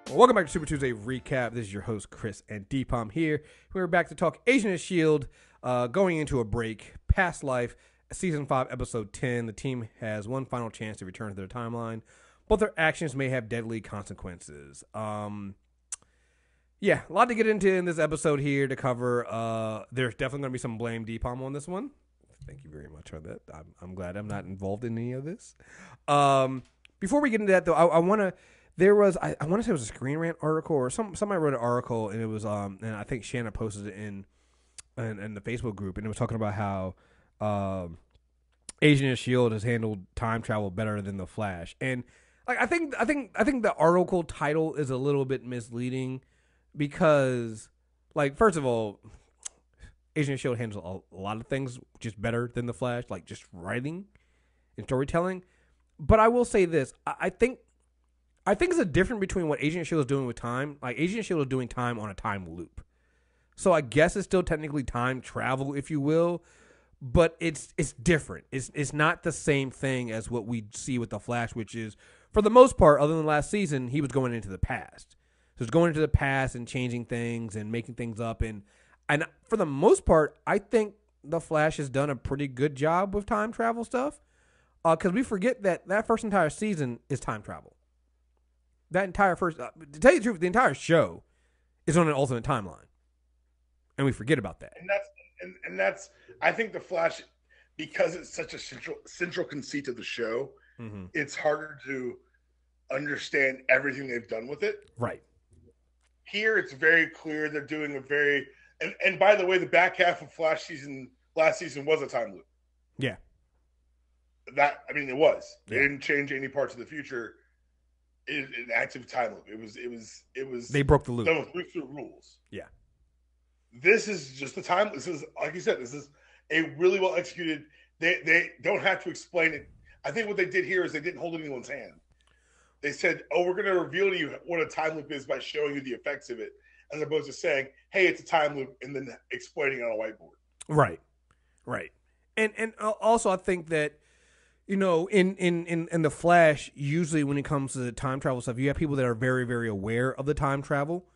Well, welcome back to Super Tuesday Recap. This is your host, Chris and Deepam here. We're back to talk Agent of S.H.I.E.L.D. Going into a break, Past Life, Season 5, Episode 10. The team has one final chance to return to their timeline, but their actions may have deadly consequences. Yeah, a lot to get into in this episode here to cover. There's definitely going to be some blame Deepam on this one. Thank you very much for that. I'm glad I'm not involved in any of this. Before we get into that, though, I want to... There was, I want to say it was a Screen Rant article or somebody wrote an article, and it was, and I think Shanna posted it in the Facebook group, and it was talking about how Agent of S.H.I.E.L.D. has handled time travel better than the Flash, and like I think the article title is a little bit misleading because, like, first of all, Agent of S.H.I.E.L.D. handles a lot of things just better than the Flash, like just writing and storytelling. But I will say this, I think it's a difference between what Agent of S.H.I.E.L.D. is doing with time. Like, Agent of S.H.I.E.L.D. is doing time on a time loop. So I guess it's still technically time travel, if you will, but it's different. It's not the same thing as what we see with the Flash, which is, for the most part, other than last season, he was going into the past. So he's going into the past and changing things and making things up. And for the most part, I think the Flash has done a pretty good job with time travel stuff. Because we forget that first entire season is time travel. That entire first, to tell you the truth, the entire show is on an alternate timeline, and we forget about that. And that's I think the Flash, because it's such a central conceit of the show, it's harder to understand everything they've done with it. Right. Here, it's very clear they're doing a very and by the way, the back half of Flash season last season was a time loop. Yeah. It was. They Yeah. didn't change any parts of the future. An active time loop. It was. They broke the loop. Done with rules. Yeah. This is just the time. This is, like you said, this is a really well executed. They don't have to explain it. I think what they did here is they didn't hold anyone's hand. They said, "Oh, we're going to reveal to you what a time loop is by showing you the effects of it," as opposed to saying, "Hey, it's a time loop," and then explaining it on a whiteboard. Right. And also, I think that, you know, in the Flash, usually when it comes to the time travel stuff, you have people that are very, very aware of the time travel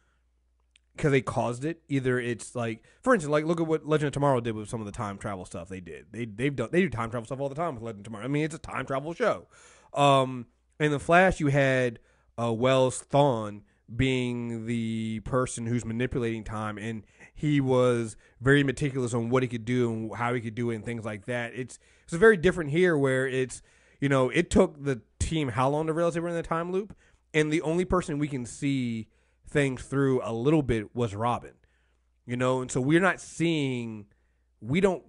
because they caused it. Either it's like, for instance, like look at what Legend of Tomorrow did with some of the time travel stuff they did. They do time travel stuff all the time with Legend of Tomorrow. I mean, it's a time travel show. In the Flash, you had Wells Thawne being the person who's manipulating time, and he was very meticulous on what he could do and how he could do it and things like that. It's very different here where it's, you know, it took the team how long to realize they were in the time loop, and the only person we can see things through a little bit was Robin, you know, and so we're not seeing, we don't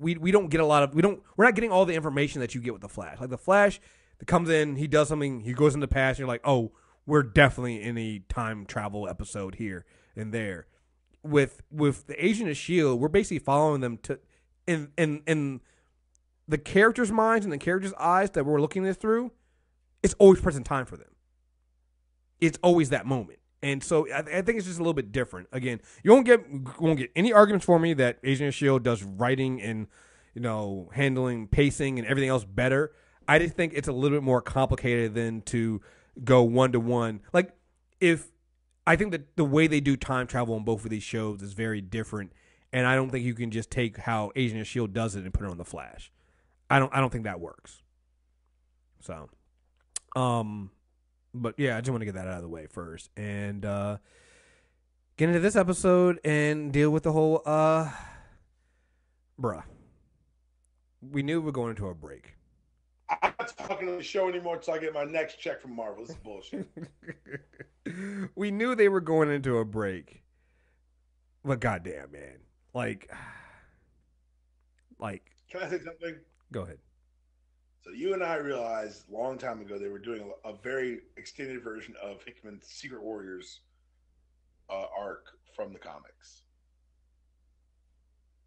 get a lot of, we're not getting all the information that you get with the Flash. Like the Flash that comes in, he does something, he goes in the past, and you're like, oh, we're definitely in a time travel episode here and there. With the Agent of S.H.I.E.L.D., we're basically following them to in the characters' minds and the characters' eyes that we're looking this through. It's always present time for them. It's always that moment, and so I think it's just a little bit different. Again, you won't get any arguments for me that Agent of S.H.I.E.L.D. does writing and, you know, handling pacing and everything else better. I just think it's a little bit more complicated than to go one-to-one. Like, I think that the way they do time travel on both of these shows is very different, and I don't think you can just take how Agent of S.H.I.E.L.D. does it and put it on the Flash. I don't think that works. So, but yeah, I just want to get that out of the way first and get into this episode and deal with the whole bruh. We knew we were going into a break. I'm not talking to the show anymore until I get my next check from Marvel. This is bullshit. We knew they were going into a break, but goddamn, man, like, can I say something? Go ahead. So you and I realized a long time ago they were doing a very extended version of Hickman's Secret Warriors arc from the comics,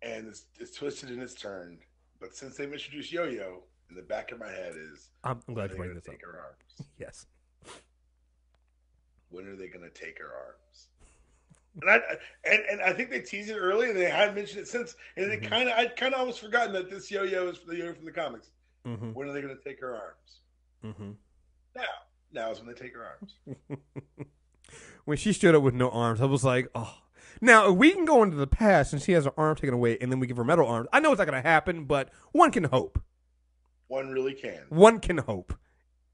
and it's twisted and it's turned. But since they've introduced YoYo, in the back of my head is, I'm glad you bring this up. Take her arms. Yes. When are they going to take her arms? And I think they teased it early, and they hadn't mentioned it since. And I'd kind of almost forgotten that this YoYo is the YoYo from the comics. Mm-hmm. When are they going to take her arms? Mm-hmm. Now is when they take her arms. When she stood up with no arms, I was like, oh. Now, we can go into the past and she has her arm taken away and then we give her metal arms. I know it's not going to happen, but one can hope. One really can. One can hope.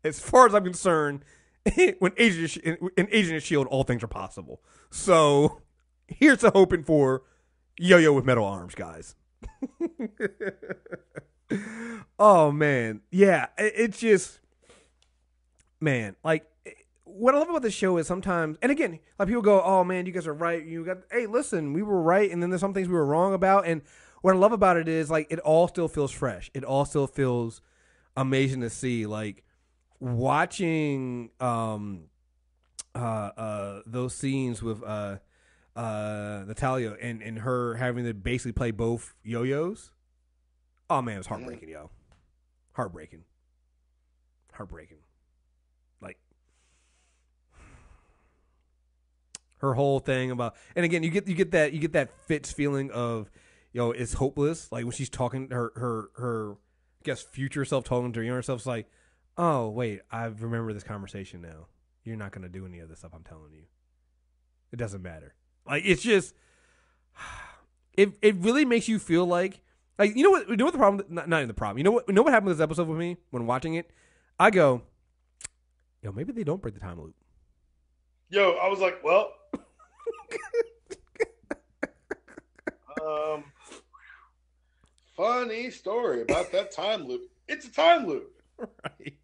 As far as I'm concerned, in Agent of S.H.I.E.L.D., all things are possible. So, here's to hoping for YoYo with metal arms, guys. Oh, man. Yeah, it's just, man, like, what I love about the show is sometimes, and again, like people go, "Oh man, you guys are right." Hey, listen, we were right, and then there's some things we were wrong about. And what I love about it is like it all still feels fresh. It all still feels amazing to see. Like watching those scenes with Natalia and her having to basically play both yo-yos. Oh man, it was heartbreaking, yo. Heartbreaking. Like her whole thing about, and again, you get that Fitz feeling of, it's hopeless. Like when she's talking her I guess future self talking to her younger self, it's like, oh wait, I remember this conversation now. You're not gonna do any of this stuff I'm telling you. It doesn't matter. Like it's just, it really makes you feel like you know what the problem, not even the problem. You know what happened with this episode with me when watching it? I go, maybe they don't break the time loop. I was like, well, funny story about that time loop. It's a time loop. Right.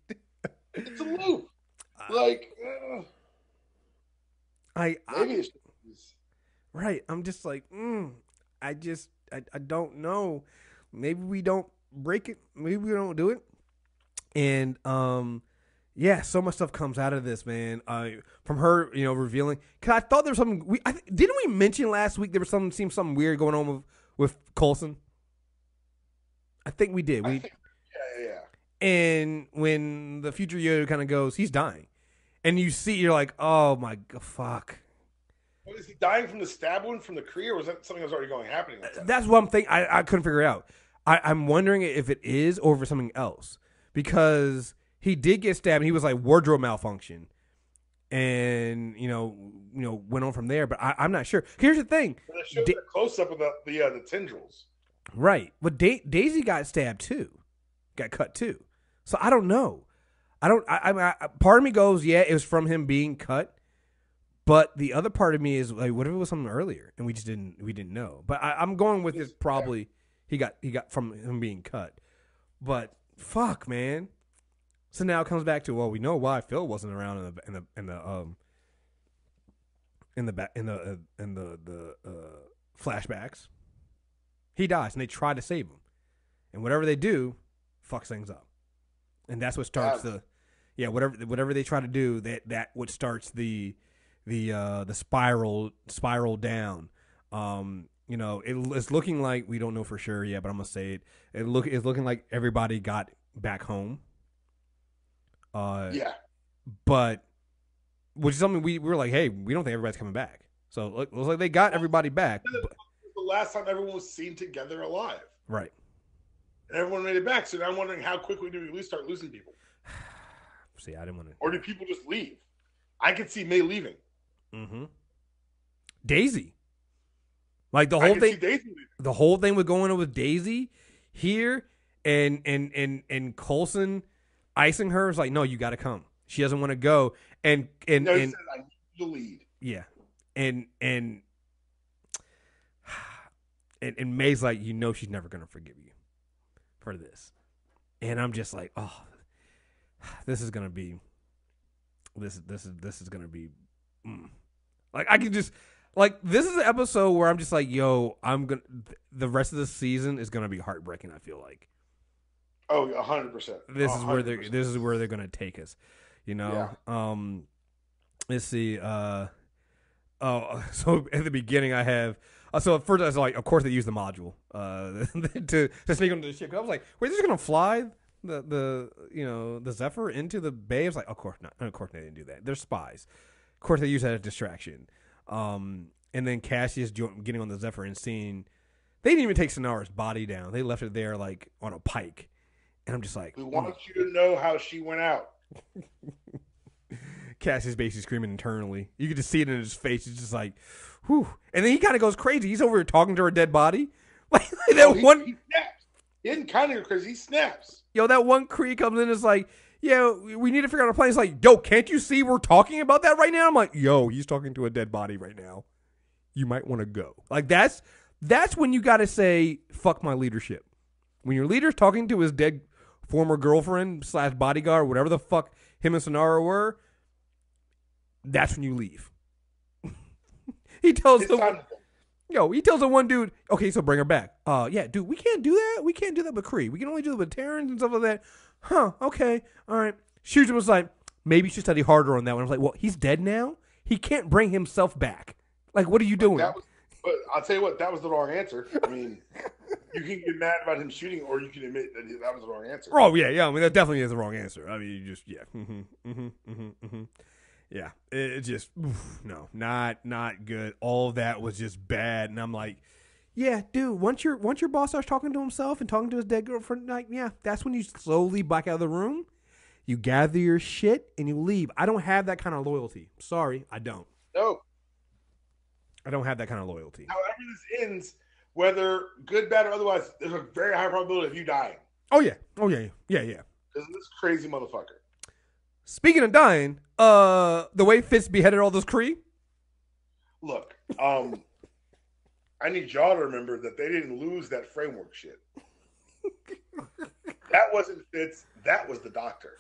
It's a loop. Like, maybe it's right. I'm just like, I don't know. Maybe we don't break it. Maybe we don't do it. And yeah, so much stuff comes out of this, man. From her, revealing. Cause I thought there was something. Didn't we mention last week there was something weird going on with Coulson? I think we did. Yeah. And when the future Yoda kind of goes, he's dying, and you're like, oh my god, fuck. Well, is he dying from the stab wound from the Kree, or was that something that was already happening? That's what I'm thinking. I couldn't figure it out. I'm wondering if it is or if it's something else, because he did get stabbed and he was like wardrobe malfunction, and went on from there. But I'm not sure. Here's the thing: they showed a close up of the tendrils. Right, but Daisy got stabbed too, got cut too. So I don't know. Part of me goes, yeah, it was from him being cut, but the other part of me is like, what if it was something earlier and we didn't know? But I'm going with it. Probably he got from him being cut. But fuck, man. So now it comes back to, well, we know why Phil wasn't around in the flashbacks. He dies and they try to save him, and whatever they do, fucks things up, and that's what starts whatever they try to do, that what starts the spiral down. It's looking like, we don't know for sure yet, but I'm gonna say it. It's looking like everybody got back home. But which is something we were like, hey, we don't think everybody's coming back. So it looks like they got everybody back. The last time everyone was seen together alive, right? And everyone made it back. So now I'm wondering, how quickly do we start losing people? See, I didn't want to. Or do people just leave? I could see May leaving. Mm-hmm. Daisy, like the whole thing with going on with Daisy here, and Coulson icing her is like, no, you got to come. She doesn't want to go, and he said, I need you to lead. Yeah, and May's like, she's never gonna forgive you for this, and I'm just like, oh, this is gonna be like, I can just, like, this is an episode where I'm just like, the rest of the season is gonna be heartbreaking. I feel like, 100%. This is where they're gonna take us, Yeah. Let's see. So at the beginning, I have. So at first I was like, of course they use the module to sneak onto the ship. I was like, wait, they're just gonna fly the Zephyr into the bay? I was like, of course not. Of course they didn't do that. They're spies. Of course they use that as a distraction. And then Cassius getting on the Zephyr and seeing, they didn't even take Sonara's body down. They left it there like on a pike. And I'm just like, we want you to know how she went out. Cassie's basically screaming internally. You can just see it in his face. He's just like, whew. And then he kind of goes crazy. He's over here talking to her dead body. Like that he snaps. He didn't kind of go crazy. He snaps. Yo, that one Cree comes in and is like, yeah, we need to figure out a plan. It's like, yo, can't you see we're talking about that right now? I'm like, yo, he's talking to a dead body right now. You might want to go. Like, that's when you got to say, fuck my leadership. When your leader's talking to his dead former girlfriend / bodyguard, whatever the fuck him and Sonara were, that's when you leave. He tells the one dude, okay, so bring her back. Yeah, dude, we can't do that. We can't do that with Kree. We can only do it with Terrans and stuff like that. Huh, okay, all right. Shujin was like, maybe you should study harder on that one. I was like, well, he's dead now? He can't bring himself back. Like, what are you doing? But I'll tell you what, that was the wrong answer. I mean, you can get mad about him shooting, or you can admit that that was the wrong answer. Oh, yeah. I mean, that definitely is the wrong answer. I mean, you just, yeah. Yeah, it just, no, not good. All of that was just bad. And I'm like, yeah, dude, once your boss starts talking to himself and talking to his dead girlfriend, like, yeah, that's when you slowly back out of the room. You gather your shit and you leave. I don't have that kind of loyalty. Sorry, I don't. No. I don't have that kind of loyalty. However this ends, whether good, bad, or otherwise, there's a very high probability of you dying. Oh, yeah. Yeah. Because of this crazy motherfucker. Speaking of dying, the way Fitz beheaded all those Kree. Look, I need y'all to remember that they didn't lose that framework shit. That wasn't Fitz. That was the doctor.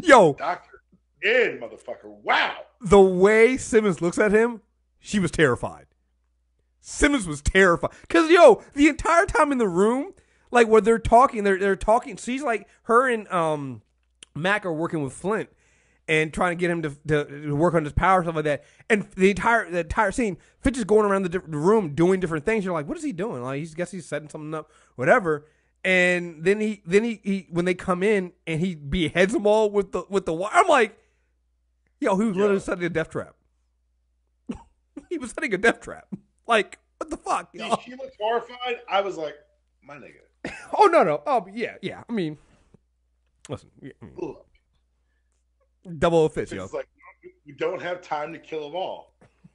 Yo. Doctor in, motherfucker. Wow. The way Simmons looks at him, she was terrified. Simmons was terrified. Because, yo, the entire time in the room, like, when they're talking, they're talking. She's like, her and Mac are working with Flint and trying to get him to work on his power and stuff like that. And the entire scene, Fitch is going around the room doing different things. You're like, what is he doing? Like, guess he's setting something up, whatever. And then he when they come in and he beheads them all with the wire. I'm like, yo, he was literally setting a death trap. He was setting a death trap. Like, what the fuck? Yo? She looked horrified. I was like, my nigga. Oh, no. Oh, yeah. I mean, listen. Yeah, double O Fitz, yo. It's like, we don't have time to kill them all.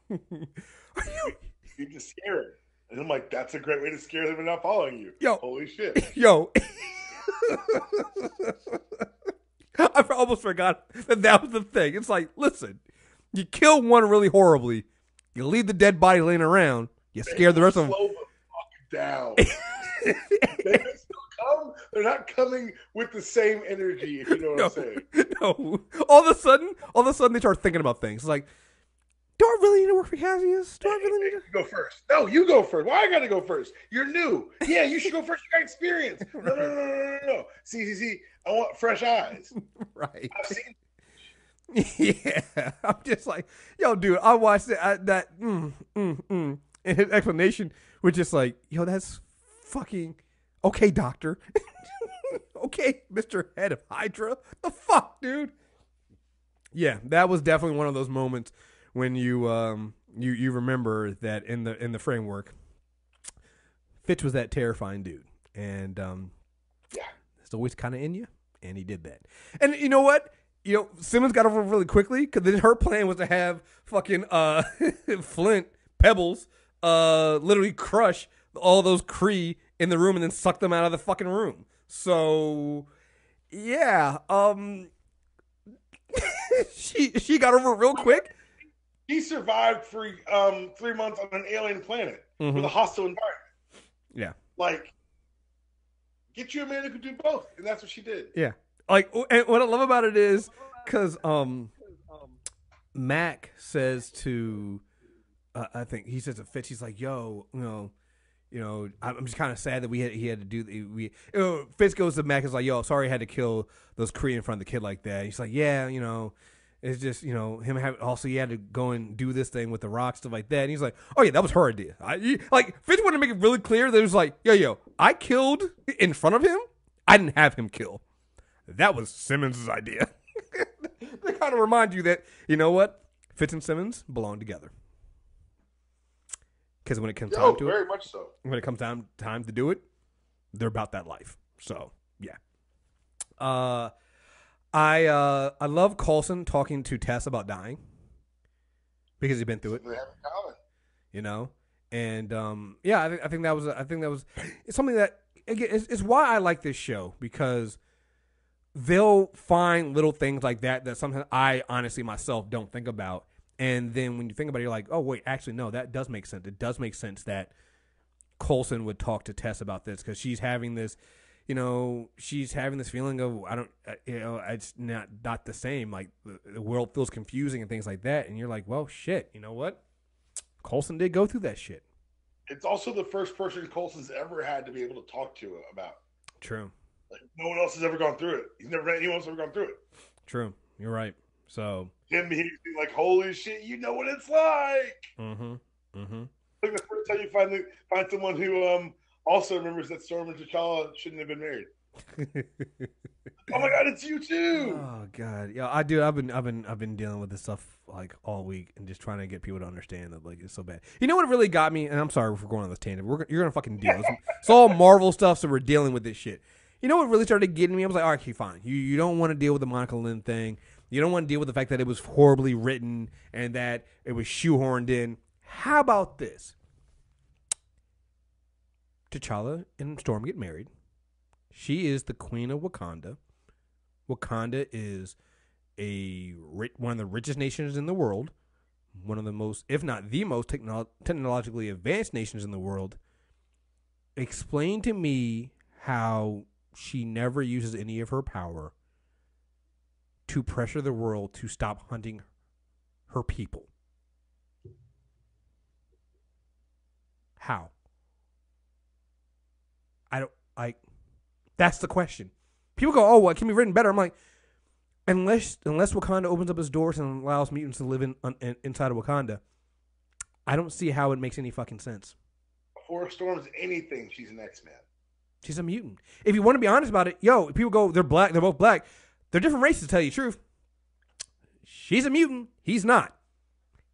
You just scare him. And I'm like, that's a great way to scare them and not following you. Yo. Holy shit. Yo. I almost forgot that was the thing. It's like, listen, you kill one really horribly, you leave the dead body laying around, you scare the rest of them. Slow the fuck down. They can still come. They're not coming with the same energy, if you know what I'm saying. No. All of a sudden they start thinking about things. It's like, do I really need to work for Cassius? Do I really need to go first? No, you go first. Why I gotta go first? You're new. Yeah, you should go first. You got experience. No. See. I want fresh eyes. Right. I've seen. Yeah, I'm just like, yo, dude. I watched it. And his explanation was just like, yo, that's fucking okay, doctor. Okay, Mr. Head of Hydra. The fuck, dude. Yeah, that was definitely one of those moments when you remember that in the framework, Fitch was that terrifying dude, and yeah, it's always kind of in you, and he did that. And you know what? Simmons got over really quickly because then her plan was to have fucking Flint, Pebbles, literally crush all those Kree in the room and then suck them out of the fucking room. So yeah, she got over it real quick. He survived for 3 months on an alien planet with a hostile environment. Yeah. Like, get you a man who could do both. And that's what she did. Yeah. Like, and what I love about it is because Mac says to, I think he says to Fitch, he's like, yo, I'm just kind of sad that he had to do Fitz goes to Mac and is like, yo, sorry I had to kill those Kree in front of the kid like that. He's like, yeah, it's just, him also he had to go and do this thing with the rock, stuff like that. And he's like, oh yeah, that was her idea. Fitch wanted to make it really clear that it was like, yo, I killed in front of him. I didn't have him kill. That was Simmons' idea. They kind of remind you that, you know what? Fitz and Simmons belong together. Because when it comes time to very much so. When it comes time to do it, they're about that life. So yeah. I love Coulson talking to Tess about dying because he's been through it. They have in common. You know, and yeah, I think that was it's something that again it's why I like this show, because they'll find little things like that sometimes I honestly myself don't think about, and then when you think about it, you're like, oh wait, actually no, that does make sense. It does make sense that Coulson would talk to Tess about this, because she's having this, you know, she's having this feeling of it's not the same. Like the world feels confusing and things like that, and you're like, well, shit, you know what? Coulson did go through that shit. It's also the first person Coulson's ever had to be able to talk to about. True. Like, no one else has ever gone through it. He's never met anyone else ever gone through it. True. You're right. So him being like, holy shit, you know what it's like. Mm-hmm. Mm-hmm. I think the first time you find someone who also remembers that Storm and T'Challa shouldn't have been married. Oh my god, it's you too! Oh god, yeah, I do. I've been dealing with this stuff like all week and just trying to get people to understand that like it's so bad. You know what really got me? And I'm sorry for going on this tangent. You're gonna fucking deal. It's all Marvel stuff, so we're dealing with this shit. You know what really started getting me? I was like, all right, okay, fine. You don't want to deal with the Monica Lynn thing. You don't want to deal with the fact that it was horribly written and that it was shoehorned in. How about this? T'Challa and Storm get married. She is the queen of Wakanda. Wakanda is one of the richest nations in the world, one of the most, if not the most, technologically advanced nations in the world. Explain to me how she never uses any of her power to pressure the world to stop hunting her people. How? That's the question. People go, oh, well, it can be written better. I'm like, unless Wakanda opens up its doors and allows mutants to live inside of Wakanda, I don't see how it makes any fucking sense. Before Storm's anything, she's an X-Man. She's a mutant. If you want to be honest about it, people go, they're black, they're both black. They're different races, to tell you the truth. She's a mutant. He's not.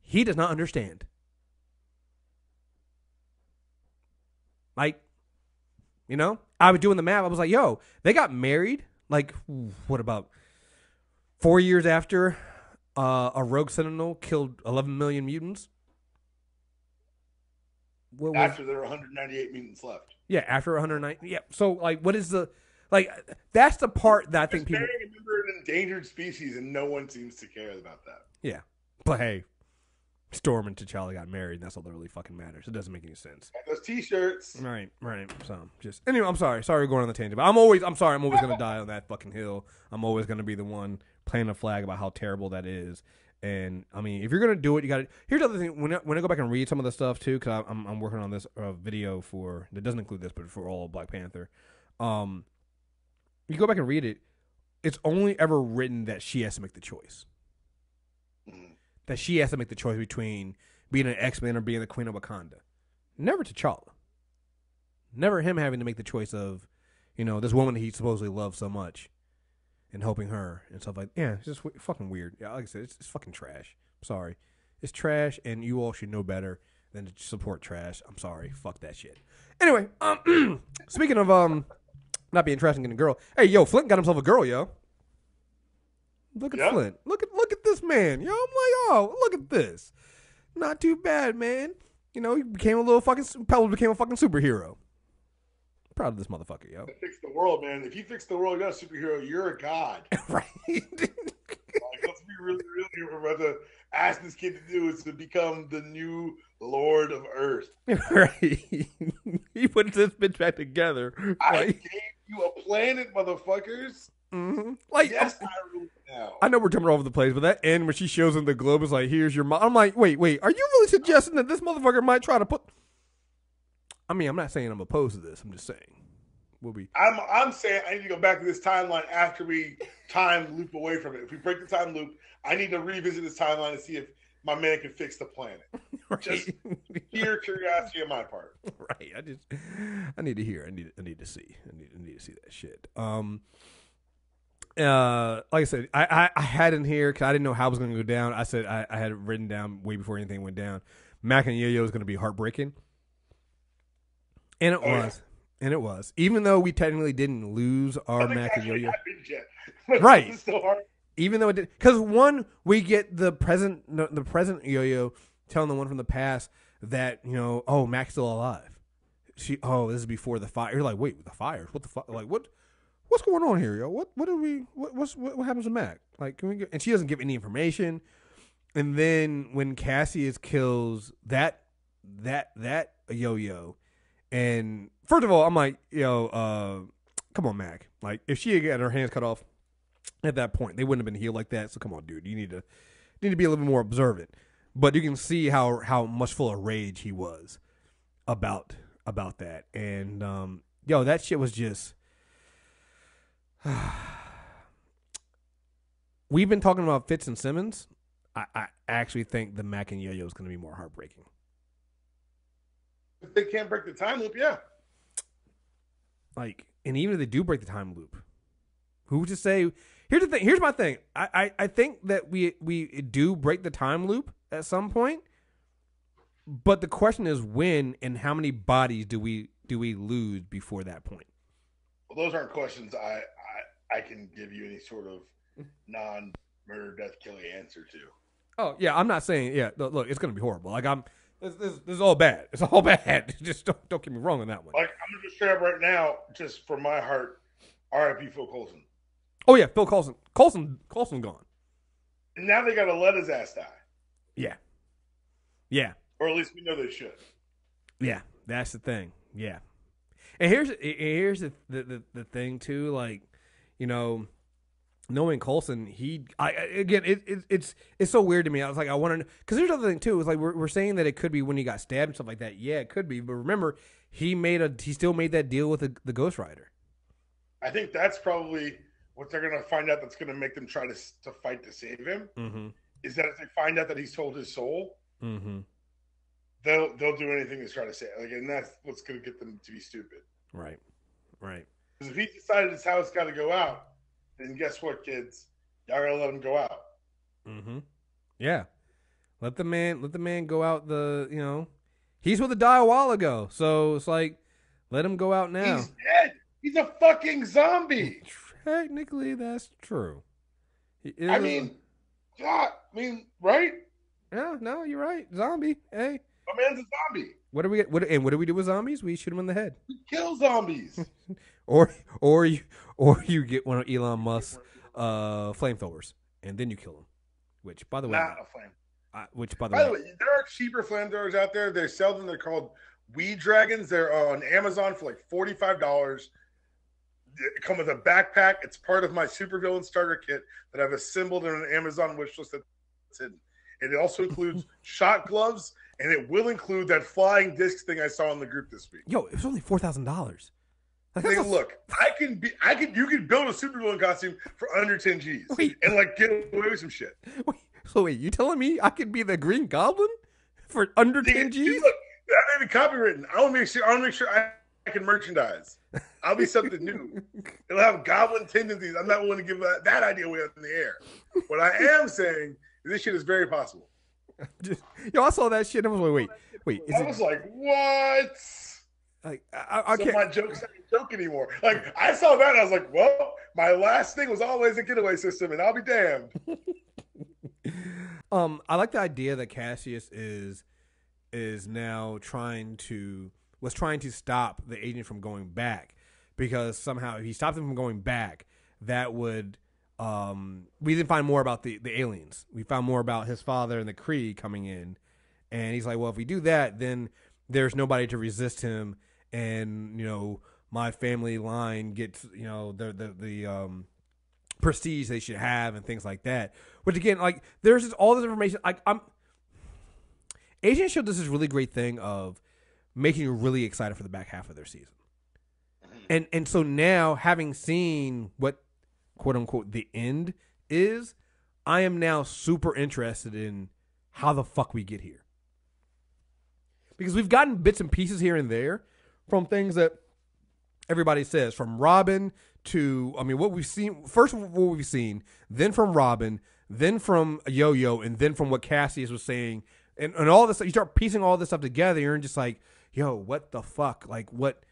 He does not understand. Like, you know, I was doing the math. I was like, yo, they got married, like, what about 4 years after a rogue sentinel killed 11 million mutants? After there were 198 mutants left. Yeah, after 190. Yeah, so, like, what is the, like, that's the part that I think people. Marrying a member of an endangered species, and no one seems to care about that. Yeah, but hey, Storm and T'Challa got married, and that's all that really fucking matters. It doesn't make any sense. And those T-shirts. Right. So, just anyway, I'm sorry we're going on the tangent, but I'm always gonna die on that fucking hill. I'm always gonna be the one planting a flag about how terrible that is. And I mean, if you're gonna do it, you got to. Here's the other thing: when I go back and read some of the stuff too, because I'm working on this video that doesn't include this, but for all of Black Panther. You go back and read it. It's only ever written that she has to make the choice. Mm-hmm. That she has to make the choice between being an X-Men or being the Queen of Wakanda. Never T'Challa. Never him having to make the choice of, you know, this woman that he supposedly loves so much and helping her and stuff like that. Yeah, it's just fucking weird. Yeah, like I said, it's fucking trash. I'm sorry. It's trash, and you all should know better than to support trash. I'm sorry. Fuck that shit. Anyway, speaking of not being trash and getting a girl. Hey, yo, Flint got himself a girl, yo. Look at Flint. Look at this man, yo. I'm like, oh, look at this. Not too bad, man. You know, he became a little fucking. Pebbles became a fucking superhero. Proud of this motherfucker, yo. Fix the world, man. If you fix the world, you're not a superhero. You're a god. Right. Like, let's be really real here. We're about to ask this kid to do is to become the new Lord of Earth. Right. He put this bitch back together. I gave you a planet, motherfuckers. Mm-hmm. Like, yes, I rule now. I know we're jumping all over the place, but that end when she shows him the globe is like, here's your mom. I'm like, wait, are you really suggesting that this motherfucker might try to put? I mean, I'm not saying I'm opposed to this. I'm just saying we'll be. I'm saying I need to go back to this timeline after we time loop away from it. If we break the time loop, I need to revisit this timeline and see if my man can fix the planet. Right. Just pure curiosity on my part. Right. I need to hear. I need to see. I need to see that shit. Like I said, I had in here because I didn't know how it was going to go down. I said I had it written down way before anything went down. Mac and YoYo is going to be heartbreaking, and it was. And it was. Even though we technically didn't lose our Mac and YoYo. Right. Right. Still hard. Even though it did. Because one, we get the present YoYo telling the one from the past that, oh, Mac's still alive. This is before the fire. You're like, wait, the fires? What the fuck? Like, what's going on here, yo? What happens to Mac? Like, can we get, and she doesn't give any information. And then when Cassius kills that YoYo, and first of all, I'm like, come on, Mac. Like, if she had gotten her hands cut off at that point, they wouldn't have been healed like that. So come on, dude, you need to be a little bit more observant. But you can see how much full of rage he was about that. And that shit was just. We've been talking about Fitz and Simmons. I actually think the Mac and YoYo is going to be more heartbreaking. If they can't break the time loop, yeah. Like, and even if they do break the time loop, who's to say? Here's the thing. Here's my thing. I think that we do break the time loop at some point, but the question is when and how many bodies do we lose before that point? Well, those aren't questions I can give you any sort of non-murder, death, killing answer to. Oh yeah, I'm not saying look, it's gonna be horrible. Like this is all bad. It's all bad. Just don't get me wrong on that one. Like I'm gonna just straight up right now, just from my heart, R.I.P. Phil Coulson. Oh yeah, Phil Coulson. Coulson gone. And now they gotta let his ass die. Yeah. Yeah. Or at least we know they should. Yeah, that's the thing. Yeah. And here's the thing too, like, knowing Coulson, it's so weird to me. I was like, I want to, because here's the other thing too. It's like we're saying that it could be when he got stabbed and stuff like that. Yeah, it could be. But remember, he still made that deal with the Ghost Rider. I think that's probably what they're gonna find out. That's gonna make them try to fight to save him. Mm-hmm. Is that if they find out that he sold his soul, mm-hmm. they'll do anything to try to save. Like, and that's what's gonna get them to be stupid. Right. Because if he decided his house got to go out, then guess what, kids? Y'all gotta let him go out. Mm-hmm. Yeah. Let the man go out. He's supposed to die a while ago, so it's like, let him go out now. He's dead. He's a fucking zombie. Technically, that's true. God, right? Yeah, no, you're right. Zombie. Hey, a man's a zombie. What do we do with zombies? We shoot them in the head. We kill zombies. or you get one of Elon Musk's flamethrowers, and then you kill them. Which, by the way, not a flame. By the way, there are cheaper flamethrowers out there. They sell them. They're called Weed Dragons. They're on Amazon for like $45. They come with a backpack. It's part of my supervillain starter kit that I've assembled in an Amazon wish list that's hidden. And it also includes shot gloves, and it will include that flying disc thing I saw in the group this week. Yo, it was only $4,000. Look, you can build a supervillain costume for under 10 G's and like get away with some shit. Wait, you telling me I could be the Green Goblin for under 10 G's? Look, that may be copywritten. I want to make sure I can merchandise. I'll be something new. It'll have goblin tendencies. I'm not willing to give that idea away up in the air. What I am saying is this shit is very possible. I saw that shit. I was like, wait. I was like, what? Like, I can't. My joke's not a joke anymore. Like, I saw that, and I was like, well, my last thing was always a getaway system, and I'll be damned. I like the idea that Cassius is now trying to stop the agent from going back, because somehow if he stops him from going back, that would we didn't find more about the aliens. We found more about his father and the Kree coming in, and he's like, well, if we do that, then there's nobody to resist him, and my family line gets the prestige they should have and things like that. Which again, like, there's just all this information. Agent Shield does this really great thing of making you really excited for the back half of their season. And so now, having seen what, quote unquote, the end is, I am now super interested in how the fuck we get here. Because we've gotten bits and pieces here and there from things that everybody says, from Robin to, what we've seen, first what we've seen, then from Robin, then from YoYo, and then from what Cassius was saying, and all this, you start piecing all this stuff together, you're just like, yo, what the fuck? Like, what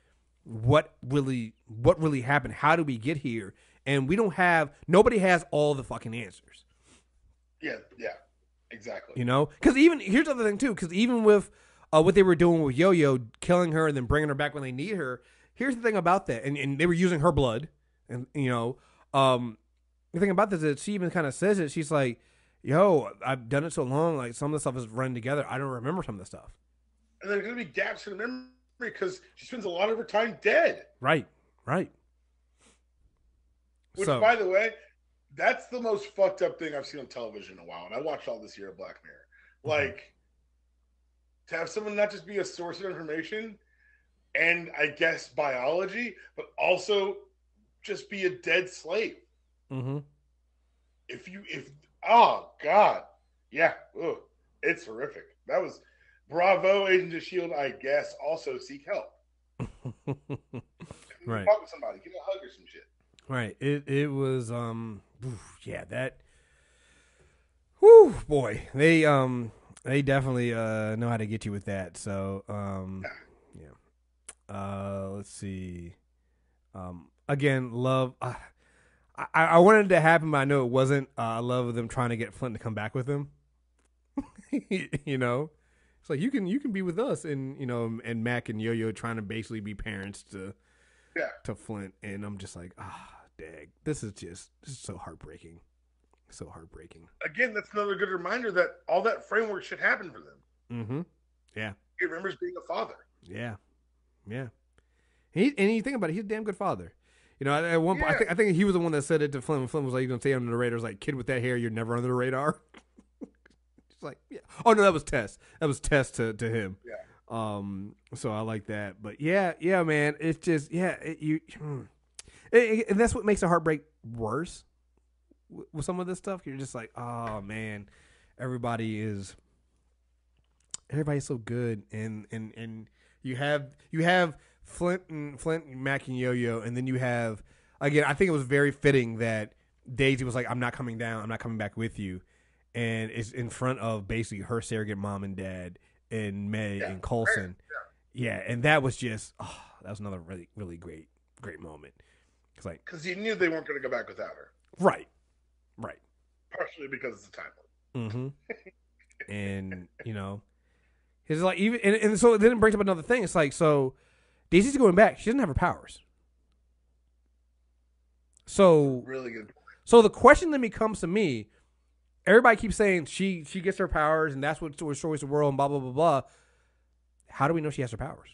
what really happened. How did we get here? And nobody has all the fucking answers. Yeah, exactly. You know, because here's the other thing too. Because even with what they were doing with YoYo, killing her and then bringing her back when they need her. Here's the thing about that, and they were using her blood, and the thing about this is she even kind of says it. She's like, "Yo, I've done it so long. Like some of the stuff is running together. I don't remember some of the stuff." And there's gonna be gaps in the memory because she spends a lot of her time dead. Right. Which, by the way, that's the most fucked up thing I've seen on television in a while. And I watched all this year of Black Mirror. Like, to have someone not just be a source of information and, I guess, biology, but also just be a dead slave. Mm-hmm. Oh, God. Yeah. Ugh, it's horrific. That was, bravo, Agents of S.H.I.E.L.D., I guess. Also, seek help. Right. Talk with somebody. Get a hug or some shit. Right. It was that. Whew, boy. They definitely know how to get you with that. So yeah. Let's see. Again, love. I wanted it to happen, but I know it wasn't. I love them trying to get Flint to come back with them. You know, it's like you can be with us, and and Mac and YoYo trying to basically be parents to Flint, and I'm just like, dag, this is so heartbreaking. So heartbreaking. Again, that's another good reminder that all that framework should happen for them. Mm-hmm. Yeah. He remembers being a father. Yeah. And you think about it, he's a damn good father. At one point, I think he was the one that said it to Flint. When Flint was like, "You gonna stay under the radar?" It was like, "Kid with that hair, you're never under the radar." It's like, yeah. Oh no, that was Tess. That was Tess to him. Yeah. So I like that, but yeah, man. It's just and that's what makes a heartbreak worse. With some of this stuff, you're just like, oh man, everybody's so good, and you have Flint and Mac and YoYo, and then you have, again, I think it was very fitting that Daisy was like, I'm not coming down, I'm not coming back with you, and it's in front of basically her surrogate mom and dad and May and Coulson, and that was just that was another really really great moment. It's like, because you knew they weren't going to go back without her, right. Partially because it's a time limit. Mm-hmm. And it's like, even and so then it brings up another thing. It's like, so Daisy's going back. She doesn't have her powers. So really good. So the question that becomes to me, everybody keeps saying she gets her powers and that's what destroys the world and blah blah blah blah. How do we know she has her powers?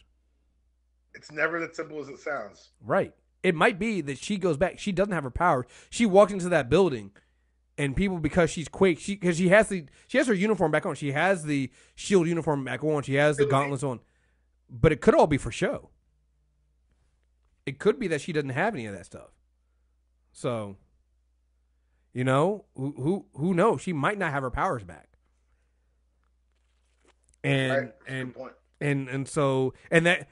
It's never that simple as it sounds. Right. It might be that she goes back. She doesn't have her powers. She walks into that building. And people, because she's Quake, because she has her uniform back on. She has the shield uniform back on. She has the gauntlets on. But it could all be for show. It could be that she doesn't have any of that stuff. So, who knows? She might not have her powers back. And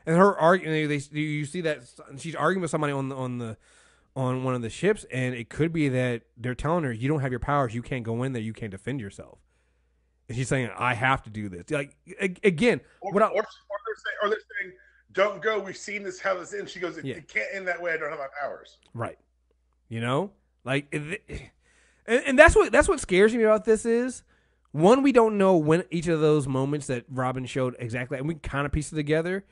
her argument. You see that she's arguing with somebody on one of the ships, and it could be that they're telling her, you don't have your powers, you can't go in there, you can't defend yourself. And she's saying, I have to do this. Like, again, or they're saying, don't go, we've seen this, how this ends. She goes, it can't end that way, I don't have my powers. Right. Like, and that's what scares me about this is, one, we don't know when each of those moments that Robin showed exactly, and we kind of piece it together.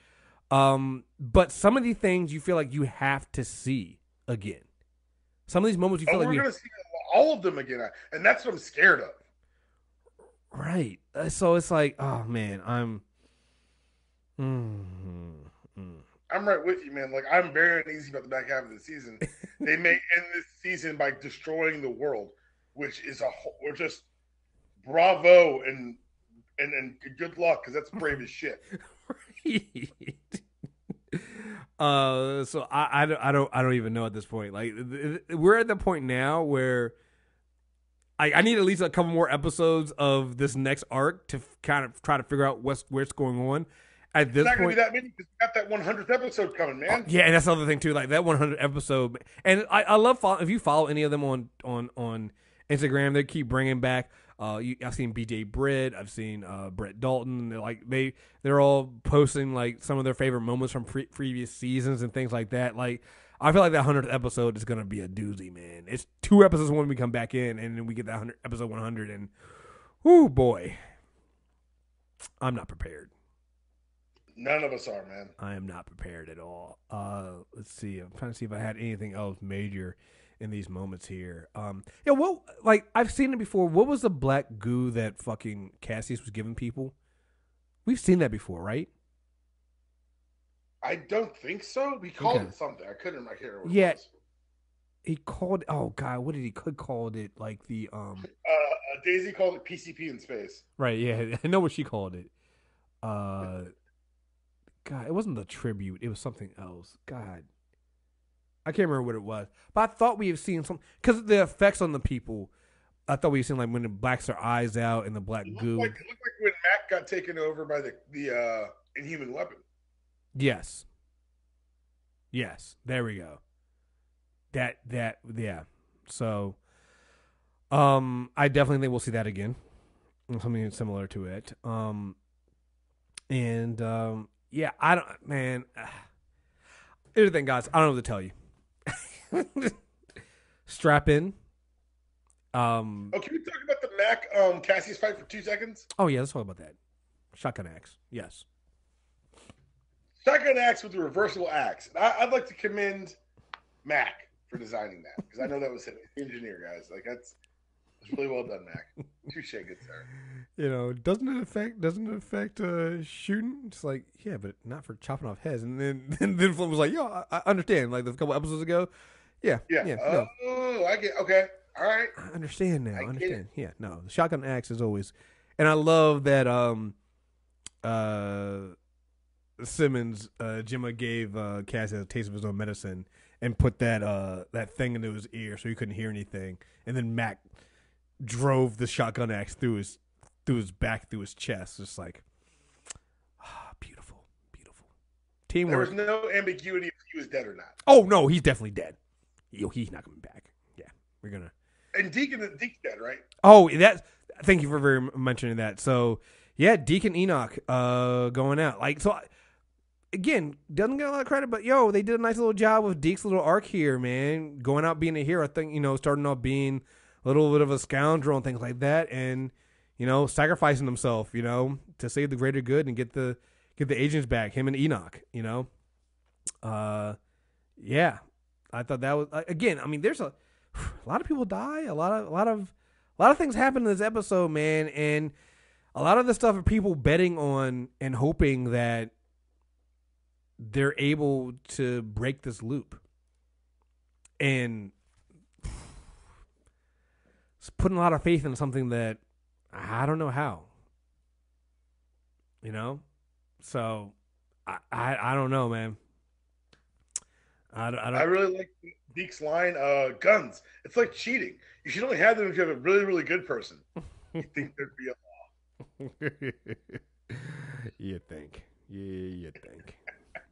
But some of these things you feel like you have to see again. Some of these moments you feel like we're going to see all of them again, and that's what I'm scared of. Right. So it's like, oh man, I'm right with you, man. Like, I'm very uneasy about the back half of the season. They may end this season by destroying the world, which is we're just bravo and good luck, because that's brave as shit. Right. So I don't even know at this point. Like, we're at the point now where I need at least a couple more episodes of this next arc to kind of try to figure out where it's going on. At this it's not point, going to be that many because we got that 100th episode coming, man. Yeah, and that's another thing too. Like that 100th episode, and I love if you follow any of them on Instagram, they keep bringing back I've seen BJ Britt. I've seen Brett Dalton. They're all posting like some of their favorite moments from previous seasons and things like that. Like I feel like that 100th episode is gonna be a doozy, man. It's 2 episodes when we come back in, and then we get that episode 100, and whoo boy, I'm not prepared. None of us are, man. I am not prepared at all. Let's see. I'm trying to see if I had anything else major in these moments here. Well, like I've seen it before. What was the black goo that fucking Cassius was giving people? We've seen that before, right? I don't think so. We called it something. I can't remember what it was. He called. Oh God, what did he called it? Like the Daisy called it PCP in space. Right. Yeah, I know what she called it. God, it wasn't the tribute. It was something else. God, I can't remember what it was. But I thought we had seen some because of the effects on the people. I thought we had seen like when it blacks their eyes out and the black goo. It looked like when Mac got taken over by the Inhuman weapon. Yes. There we go. That yeah. So, I definitely think we'll see that again. Something similar to it. Yeah, I don't, man. Here's the thing, guys. I don't know what to tell you. Strap in. Can we talk about the Mac Cassius fight for 2 seconds? Oh yeah, let's talk about that. Shotgun axe. Yes. Shotgun axe with the reversible axe. I'd like to commend Mac for designing that because I know that was him, engineer, guys. Like that's really well done, Mac. Touche, good sir. You know, doesn't it affect shooting? It's like, yeah, but not for chopping off heads. And then Flint was like, yo, I understand. Like a couple episodes ago, yeah. Oh, no. I get okay. All right, I understand now. I understand. Yeah, no, the shotgun axe is always, and I love that. Simmons, Gemma gave Cassius a taste of his own medicine and put that thing into his ear so he couldn't hear anything, and then Mac drove the shotgun axe through his back, through his chest, just like, beautiful teamwork. There was no ambiguity if he was dead or not. Oh no, he's definitely dead. Yo, he's not coming back. Yeah, we're gonna. And Deke's dead, right? Oh, thank you for mentioning that. So yeah, Dek and Enoch going out. Like so. Again, doesn't get a lot of credit, but yo, they did a nice little job with Dek's little arc here, man. Going out being a hero, I think, starting off being a little bit of a scoundrel and things like that, and sacrificing himself, to save the greater good and get the agents back. Him and Enoch, yeah, I thought that was again. I mean, there's a lot of people die, a lot of things happen in this episode, man, and a lot of the stuff are people betting on and hoping that they're able to break this loop, and it's putting a lot of faith in something that I don't know how, so I don't know, man. I really like Dek's line, guns. It's like cheating. You should only have them if you have a really, really good person. You think there'd be a law. You think. You think.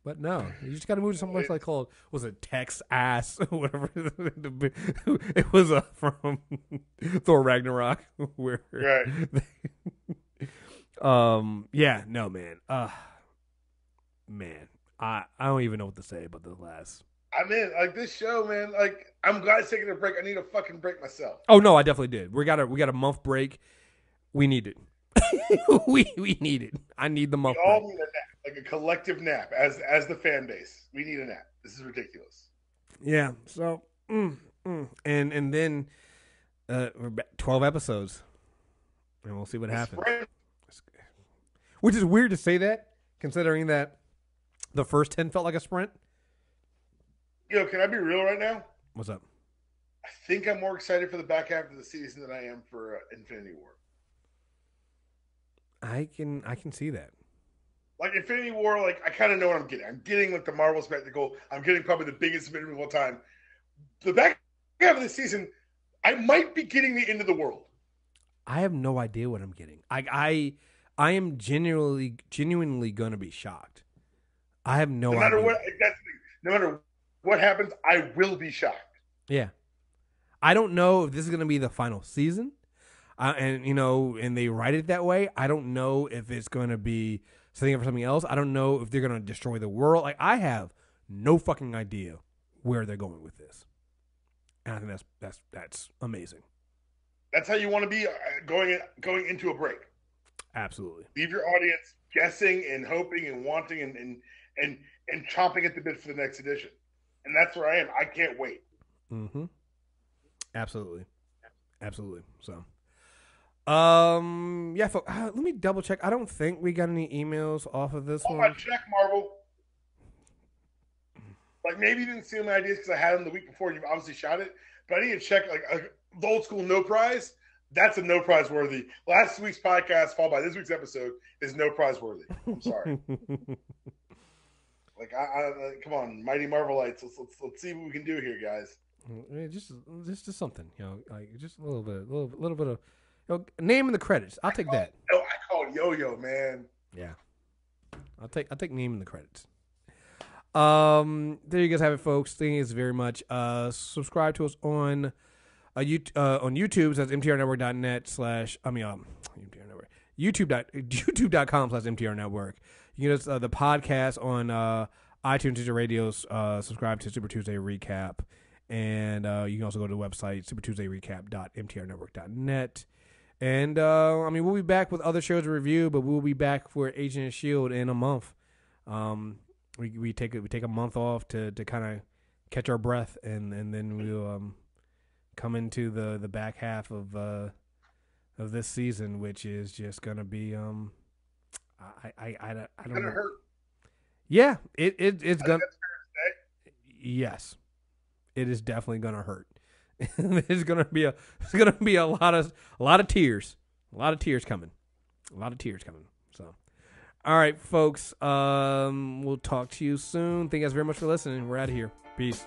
But no, you just got to move to something like called, was it Texas, whatever. It was from Thor Ragnarok. Where, right. Yeah, no, man. Man, I don't even know what to say about the last. I mean, like this show, man. Like, I'm glad it's taking a break. I need a fucking break myself. Oh no, I definitely did. We got a month break. We need it. we need it. I need the month. We all need a nap, like a collective nap, as the fan base. We need a nap. This is ridiculous. Yeah. So, and then we're back 12 episodes, and we'll see what happens. Which is weird to say that, considering that the first 10 felt like a sprint. Can I be real right now? What's up? I think I'm more excited for the back half of the season than I am for Infinity War. I can see that. Like Infinity War, like I kind of know what I'm getting. I'm getting like the Marvel spectacle. I'm getting probably the biggest movie of all time. The back half of the season, I might be getting the end of the world. I have no idea what I'm getting. I am genuinely going to be shocked. I have no idea. No matter what happens, I will be shocked. Yeah. I don't know if this is going to be the final season. And they write it that way. I don't know if it's going to be setting up for something else. I don't know if they're going to destroy the world. Like, I have no fucking idea where they're going with this. And I think that's amazing. That's how you want to be going into a break. Absolutely. Leave your audience guessing and hoping and wanting and chomping at the bit for the next edition. And that's where I am. I can't wait. Mm-hmm. Absolutely. So, yeah. Let me double check. I don't think we got any emails off of this one. I check, Marvel. Like, maybe you didn't steal my ideas because I had them the week before. You obviously shot it, but I need to check like the old school no prize. That's a no prize worthy. Last week's podcast, followed by this week's episode, is no prize worthy. I'm sorry. Like, I come on, Mighty Marvelites. Let's see what we can do here, guys. Just something, like just a little bit of, name in the credits. I'll take that. No, I call it YoYo, man. Yeah, I'll take name in the credits. There you guys have it, folks. Thank you guys very much. Subscribe to us on YouTube. So that's mtrnetwork.net MTR Network. YouTube.com/MTR Network. You can get the podcast on iTunes, Tuesday Radios. Subscribe to Super Tuesday Recap. And you can also go to the website, supertuesdayrecap.mtrnetwork.net. And, we'll be back with other shows to review, but we'll be back for Agent of S.H.I.E.L.D. in a month. We take a month off to kind of catch our breath, and then we'll come into the back half of this season, which is just gonna be I don't know. Hurt. Yeah, it's gonna. Yes, it is definitely gonna hurt. It's gonna be a lot of tears, coming. So. All right, folks. We'll talk to you soon. Thank you guys very much for listening. We're out of here. Peace.